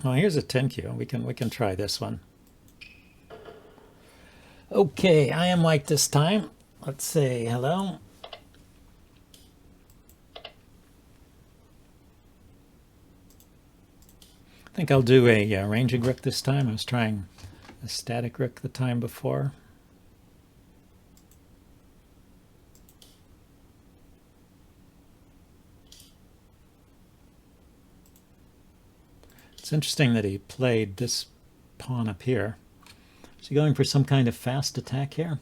Oh, here's a 10Q. We can try this one. Okay, I am white this time. Let's say hello. I think I'll do a ranging rook this time. I was trying a static rook the time before. It's interesting that he played this pawn up here. Is he going for some kind of fast attack here?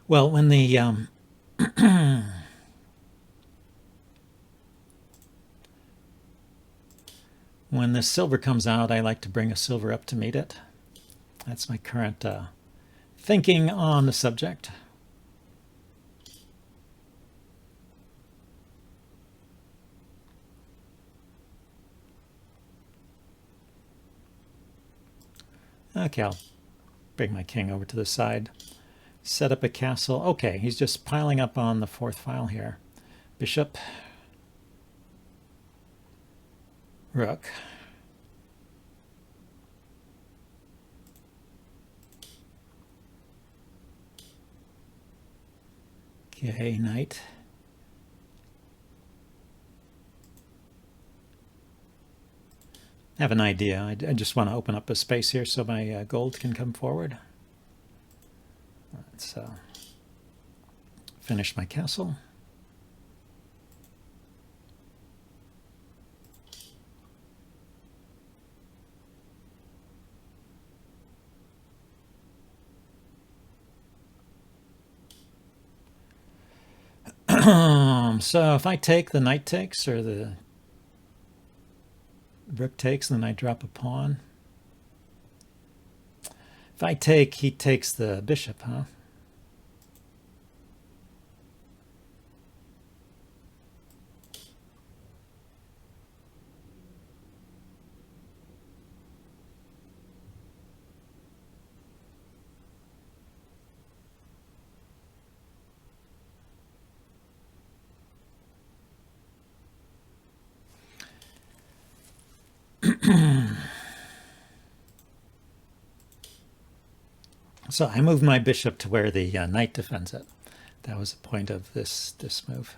Well, when the when the silver comes out, I like to bring a silver up to meet it. That's my current thinking on the subject. Okay, I'll bring my king over to the side. Set up a castle. Okay, he's just piling up on the fourth file here. Bishop. Rook. Okay, knight. I have an idea. I just want to open up a space here so my gold can come forward. Let's finish my castle. So if I take, the knight takes, or the rook takes, and then I drop a pawn. If I take, he takes the bishop, huh? So I moved my bishop to where the knight defends it. That was the point of this move.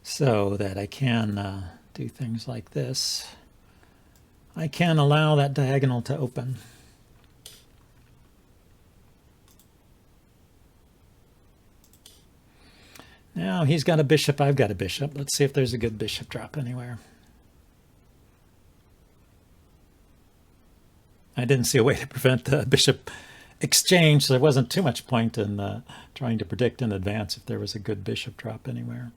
So that I can do things like this. I can allow that diagonal to open. Now he's got a bishop, I've got a bishop. Let's see if there's a good bishop drop anywhere. I didn't see a way to prevent the bishop exchange, so there wasn't too much point in trying to predict in advance if there was a good bishop drop anywhere.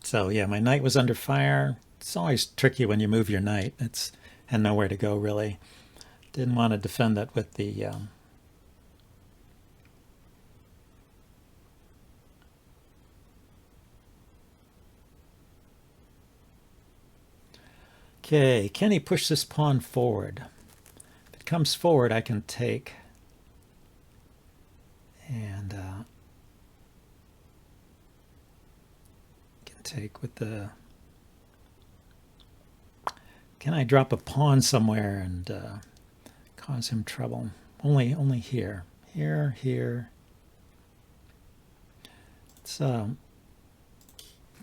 So yeah, my knight was under fire. It's always tricky when you move your knight. It's had nowhere to go really. Didn't want to defend that with the Okay, can he push this pawn forward? If it comes forward, I can take. And can take with the... Can I drop a pawn somewhere and cause him trouble? Only here. Here. Let's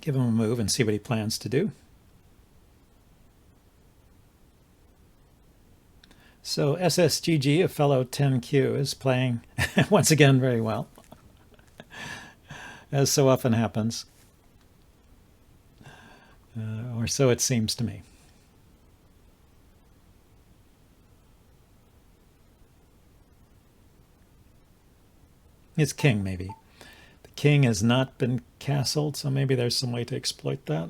give him a move and see what he plans to do. So SSGG, a fellow 10Q, is playing once again very well, as so often happens, or so it seems to me. It's king, maybe. The king has not been castled, so maybe there's some way to exploit that.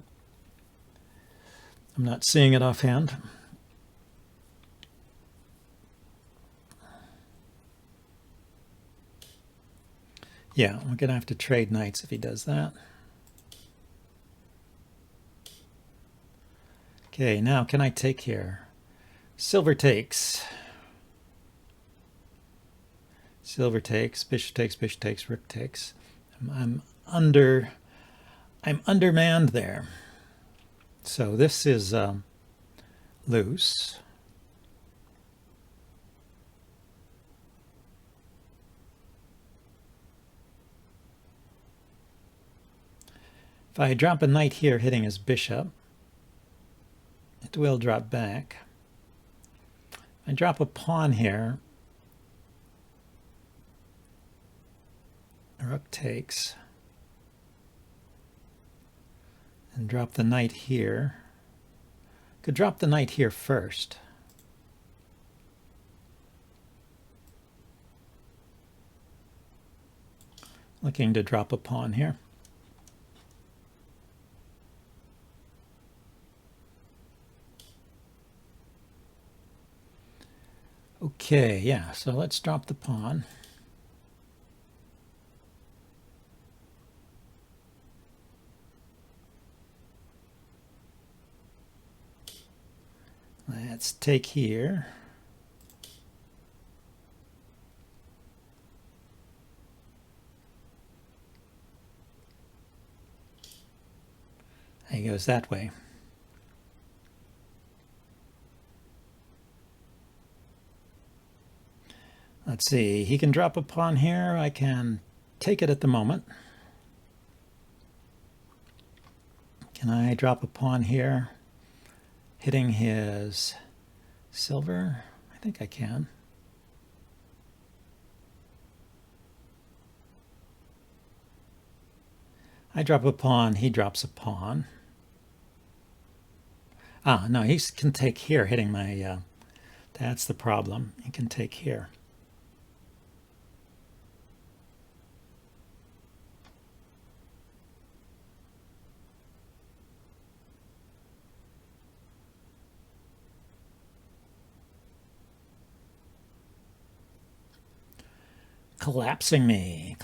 I'm not seeing it offhand. Yeah, we're going to have to trade knights if he does that. Okay, now can I take here? Silver takes. Silver takes, bishop takes, rook takes. I'm undermanned there. So this is loose. If I drop a knight here hitting his bishop, it will drop back. I drop a pawn here. Rook takes. And drop the knight here. Could drop the knight here first. Looking to drop a pawn here. Okay, yeah, so let's drop the pawn. Let's take here. He goes that way. Let's see, he can drop a pawn here. I can take it at the moment. Can I drop a pawn here, hitting his silver? I think I can. I drop a pawn, he drops a pawn. Ah, no, he can take here, hitting my... that's the problem. He can take here. Collapsing me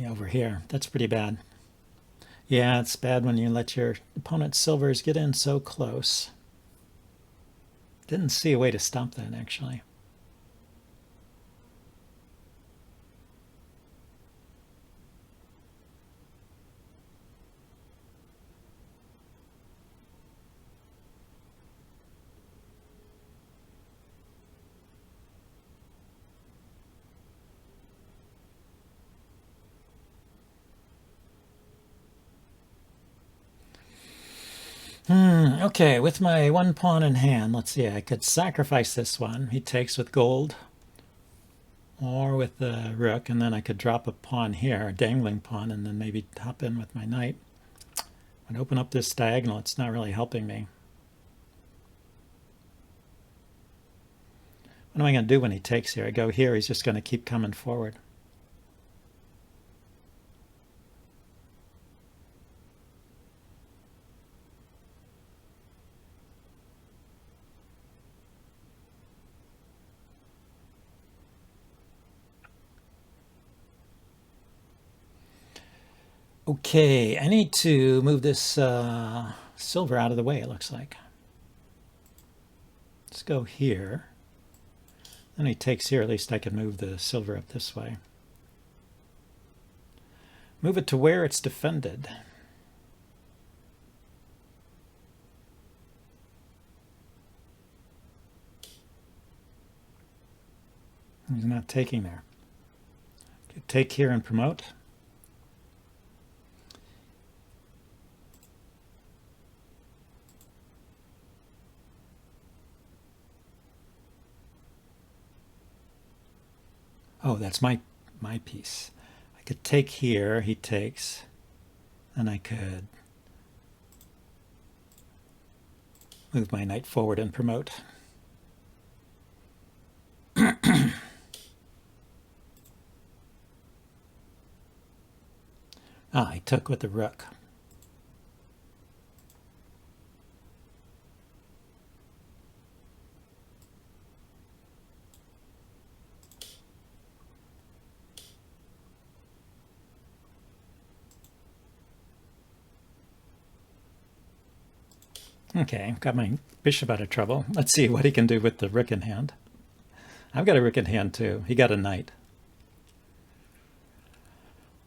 over here. That's pretty bad. Yeah, it's bad when you let your opponent's silvers get in so close. Didn't see a way to stop that, actually. Okay, with my one pawn in hand, let's see, I could sacrifice this one. He takes with gold or with the rook, and then I could drop a pawn here, a dangling pawn, and then maybe hop in with my knight. And open up this diagonal. It's not really helping me. What am I going to do when he takes here? I go here, he's just going to keep coming forward. Okay, I need to move this silver out of the way, it looks like. Let's go here. Then he takes here, at least I can move the silver up this way. Move it to where it's defended. He's not taking there. Take here and promote. Oh, that's my piece. I could take here, he takes, and I could move my knight forward and promote. Ah, he took with the rook. Okay, got my bishop out of trouble. Let's see what he can do with the rook in hand. I've got a rook in hand too. He got a knight.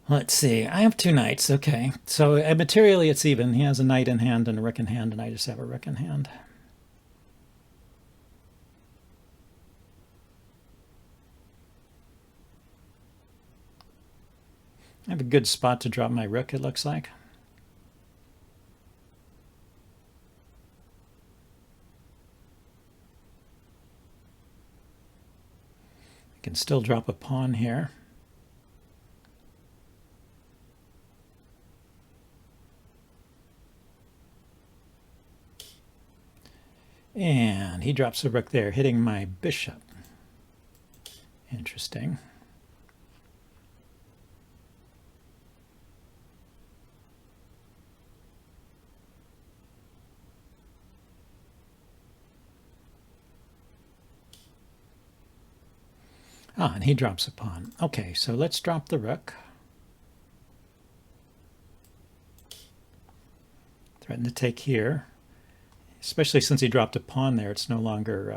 Let's see. I have two knights. Okay. So materially it's even. He has a knight in hand and a rook in hand, and I just have a rook in hand. I have a good spot to drop my rook, it looks like. I can still drop a pawn here. And he drops a rook there, hitting my bishop. Interesting. Ah, and he drops a pawn. Okay, so let's drop the rook. Threaten to take here. Especially since he dropped a pawn there, it's no longer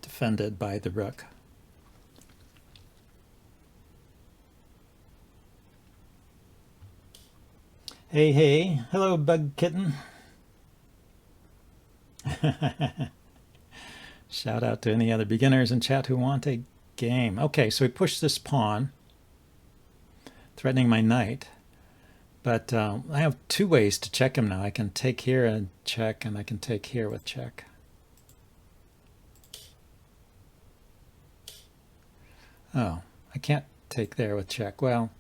defended by the rook. Hey, hey. Hello, Bug Kitten. Shout out to any other beginners in chat who want a game. Okay, so we push this pawn, threatening my knight. But I have two ways to check him now. I can take here and check, and I can take here with check. Oh, I can't take there with check. Well,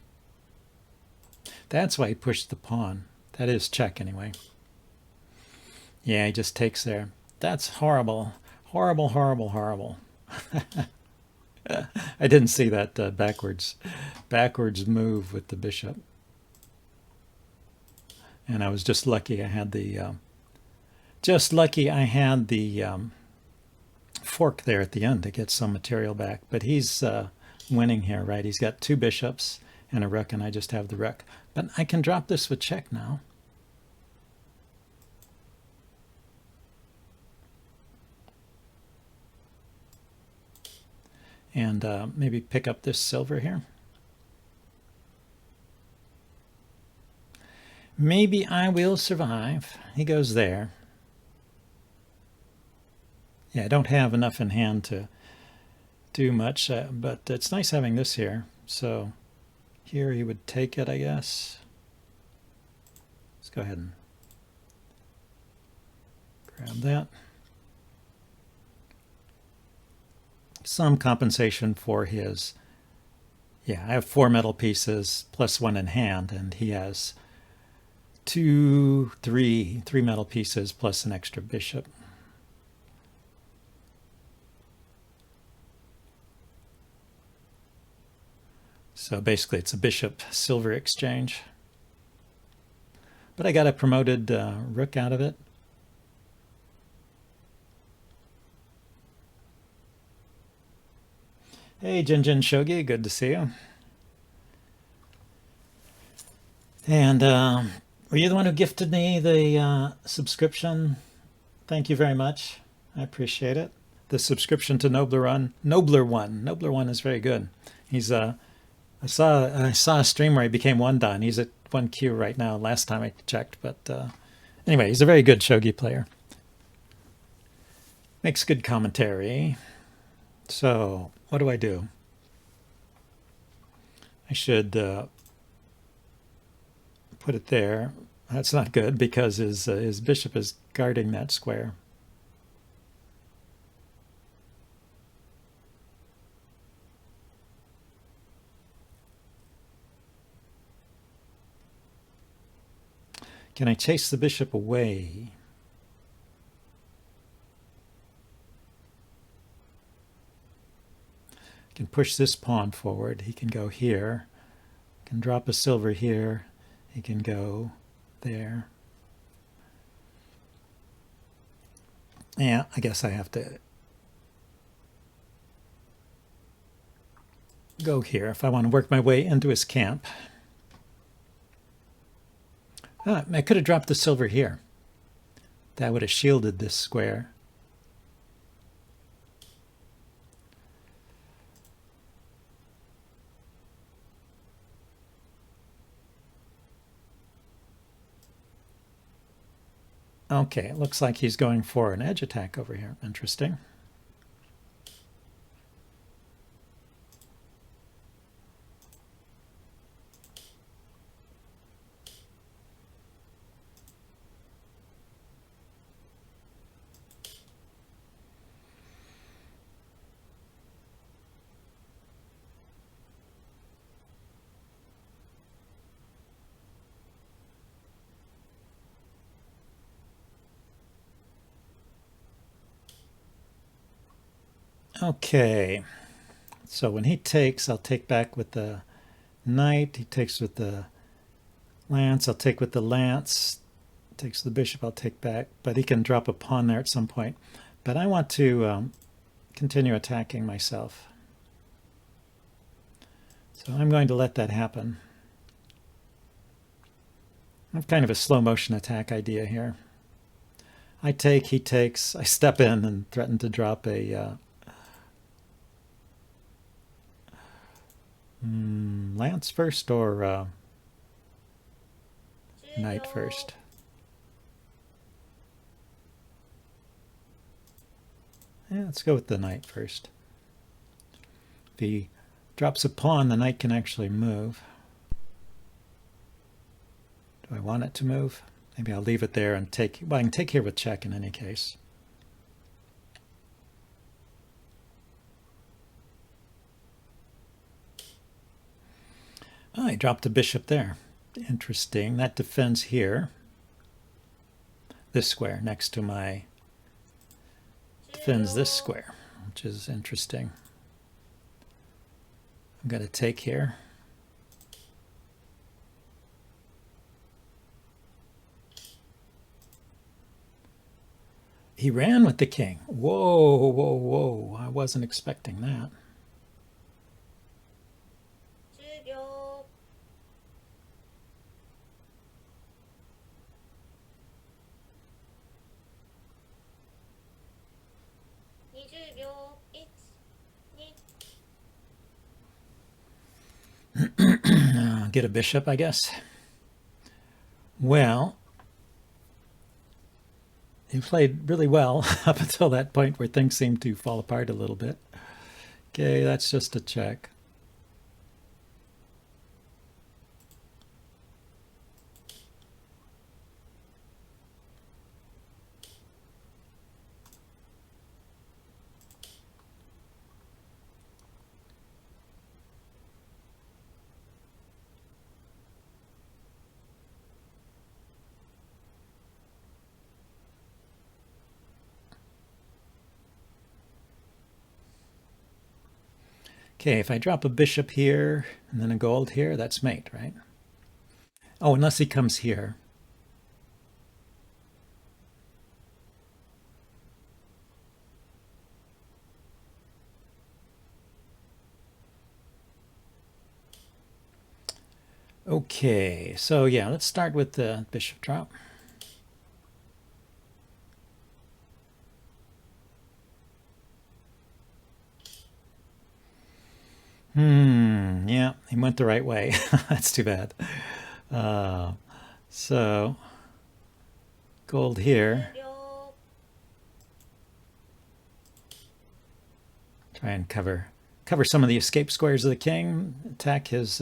that's why he pushed the pawn. That is check anyway. Yeah, he just takes there. That's horrible. Horrible, horrible, horrible. I didn't see that backwards move with the bishop. And I was just lucky I had the fork there at the end to get some material back. But he's winning here, right? He's got two bishops and a rook, and I just have the rook. But I can drop this with check now. And maybe pick up this silver here. Maybe I will survive. He goes there. Yeah, I don't have enough in hand to do much, but it's nice having this here. So here he would take it, I guess. Let's go ahead and grab that. Some compensation for his, yeah, I have 4 metal pieces plus 1 in hand, and he has three metal pieces plus an extra bishop. So basically it's a bishop silver exchange. But I got a promoted rook out of it. Hey, Jinjin Shogi, good to see you. And were you the one who gifted me the subscription? Thank you very much. I appreciate it. The subscription to Nobler One is very good. He's I saw a stream where he became 1 dan. He's at 1Q right now. Last time I checked, but anyway, he's a very good shogi player. Makes good commentary. So what do I do? I should put it there. That's not good because his bishop is guarding that square. Can I chase the bishop away? I can push this pawn forward. He can go here. I can drop a silver here. He can go there. Yeah, I guess I have to go here if I want to work my way into his camp. I could have dropped the silver here. That would have shielded this square. Okay, it looks like he's going for an edge attack over here. Interesting. Okay, so when he takes, I'll take back with the knight. He takes with the lance. I'll take with the lance. Takes the bishop. I'll take back. But he can drop a pawn there at some point. But I want to continue attacking myself. So I'm going to let that happen. I have kind of a slow motion attack idea here. I take, he takes. I step in and threaten to drop a lance first or knight first. Yeah, let's go with the knight first. If he drops a pawn, the knight can actually move. Do I want it to move? Maybe I'll leave it there and take. Well, I can take here with check in any case. Oh, I dropped a bishop there. Interesting. That defends here. This square next to my defends this square, which is interesting. I'm going to take here. He ran with the king. Whoa, whoa, whoa. I wasn't expecting that. Get a bishop, I guess. Well, he played really well up until that point where things seemed to fall apart a little bit. Okay, that's just a check. Okay, if I drop a bishop here and then a gold here, that's mate, right? Oh, unless he comes here. Okay, so yeah, let's start with the bishop drop. Yeah, he went the right way. That's too bad. So, gold here. Try and cover some of the escape squares of the king. Attack his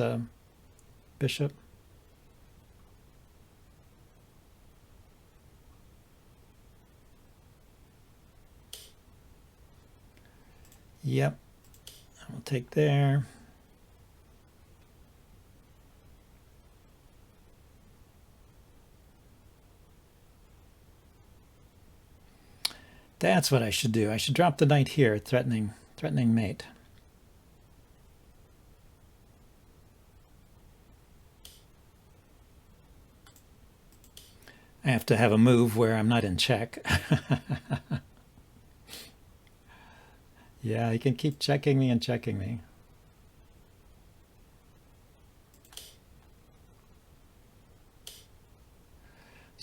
bishop. Yep, I will take there. That's what I should do. I should drop the knight here, threatening mate. I have to have a move where I'm not in check. Yeah, he can keep checking me and checking me.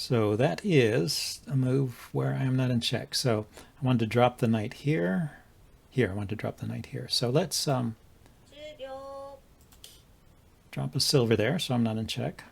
So that is a move where I am not in check. So I wanted to drop the knight here. Here, I wanted to drop the knight here. So let's drop a silver there so I'm not in check.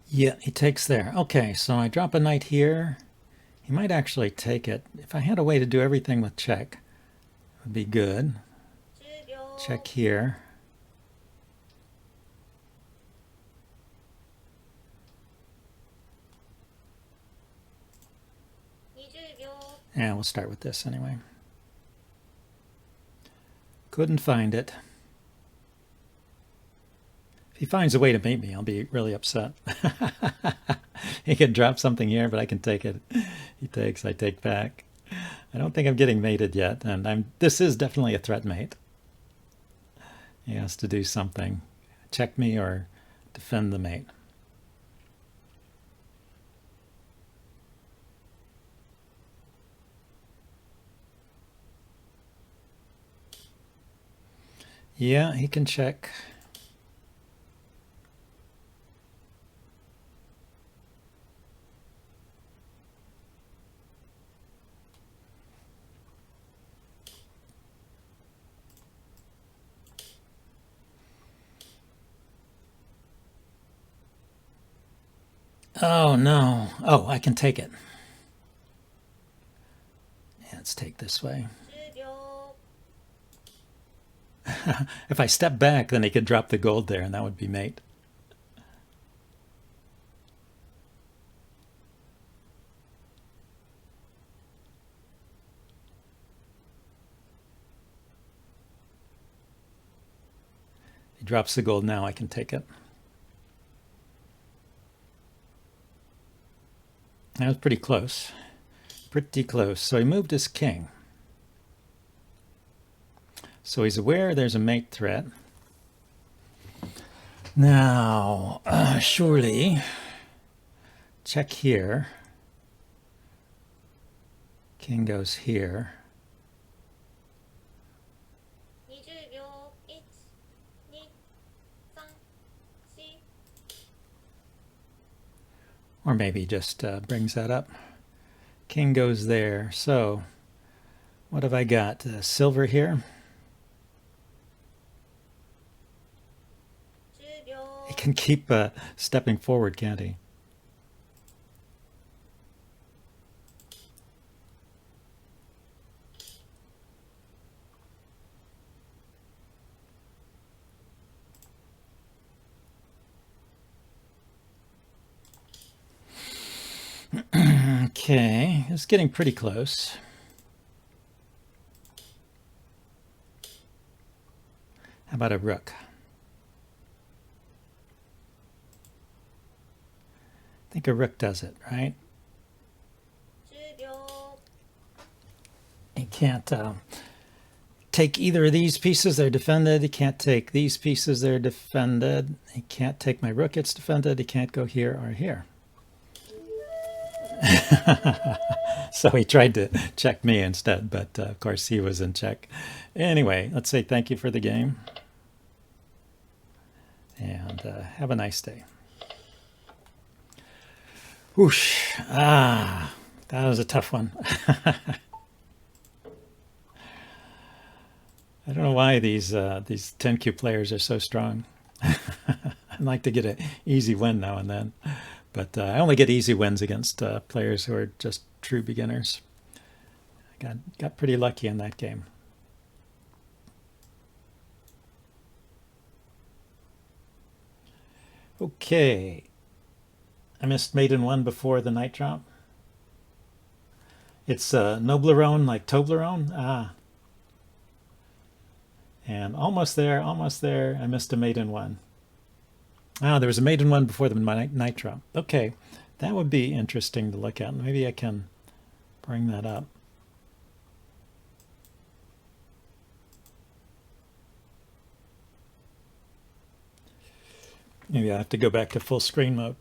Yeah, he takes there. Okay, so I drop a knight here. He might actually take it. If I had a way to do everything with check, it would be good. Check here. And we'll start with this anyway. Couldn't find it. If he finds a way to mate me, I'll be really upset. He can drop something here, but I can take it. He takes, I take back. I don't think I'm getting mated yet, and this is definitely a threat mate. He has to do something. Check me or defend the mate. Yeah, he can check. Oh no. Oh, I can take it. Yeah, let's take this way. If I step back, then he could drop the gold there, and that would be mate. He drops the gold now, I can take it. That was pretty close. Pretty close. So he moved his king. So he's aware there's a mate threat. Now, surely, check here. King goes here. Or maybe just brings that up. King goes there. So what have I got? Silver here. He can keep stepping forward, can't he? Okay, it's getting pretty close. How about a rook? I think a rook does it, right? He can't take either of these pieces, they're defended. He can't take these pieces, they're defended. He can't take my rook, it's defended. He can't go here or here. So he tried to check me instead, but of course he was in check. Anyway, let's say thank you for the game. And have a nice day. Whoosh. Ah, that was a tough one. I don't know why these 10Q players are so strong. I'd like to get an easy win now and then. But I only get easy wins against players who are just true beginners. I got pretty lucky in that game. Okay. I missed mate in one before the night drop. It's Noblerone like Toblerone. Ah, And almost there, almost there. I missed a mate in one. Ah, there was a mate in one before the knight drop. Okay, that would be interesting to look at. Maybe I can bring that up. Maybe I have to go back to full screen mode.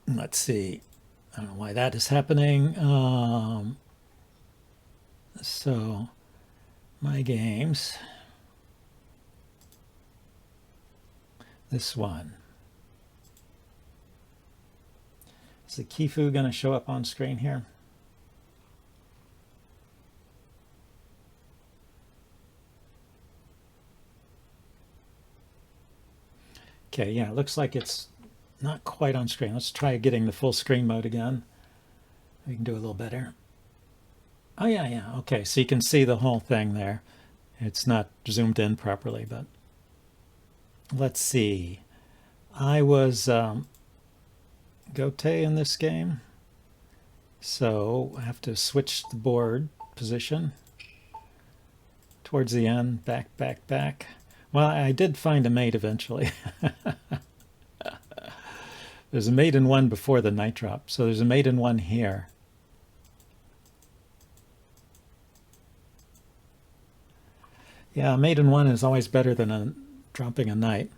Let's see. I don't know why that is happening. So, my games. This one. Is the Kifu going to show up on screen here? Okay, yeah, it looks like it's not quite on screen. Let's try getting the full screen mode again. We can do a little better. Oh, yeah. Okay, so you can see the whole thing there. It's not zoomed in properly, but let's see. I was Gote in this game, so I have to switch the board position towards the end, back. Well, I did find a mate eventually. There's a mate in one before the knight drop, so there's a mate in one here. Yeah, a mate in one is always better than dropping a knight.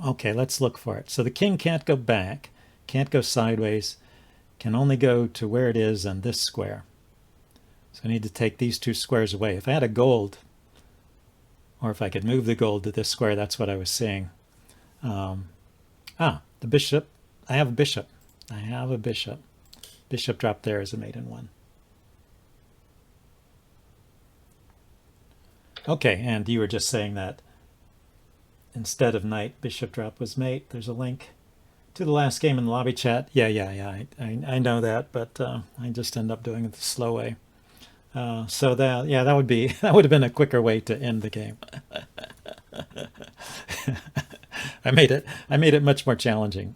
Okay, let's look for it. So the king can't go back, can't go sideways, can only go to where it is on this square. So I need to take these two squares away. If I had a gold, or if I could move the gold to this square, that's what I was seeing. The bishop. I have a bishop. Bishop dropped there as a mate in one. Okay, and you were just saying that instead of knight, bishop drop was mate. There's a link to the last game in the lobby chat. Yeah. I know that, but I just end up doing it the slow way. So that would have been a quicker way to end the game. I made it much more challenging.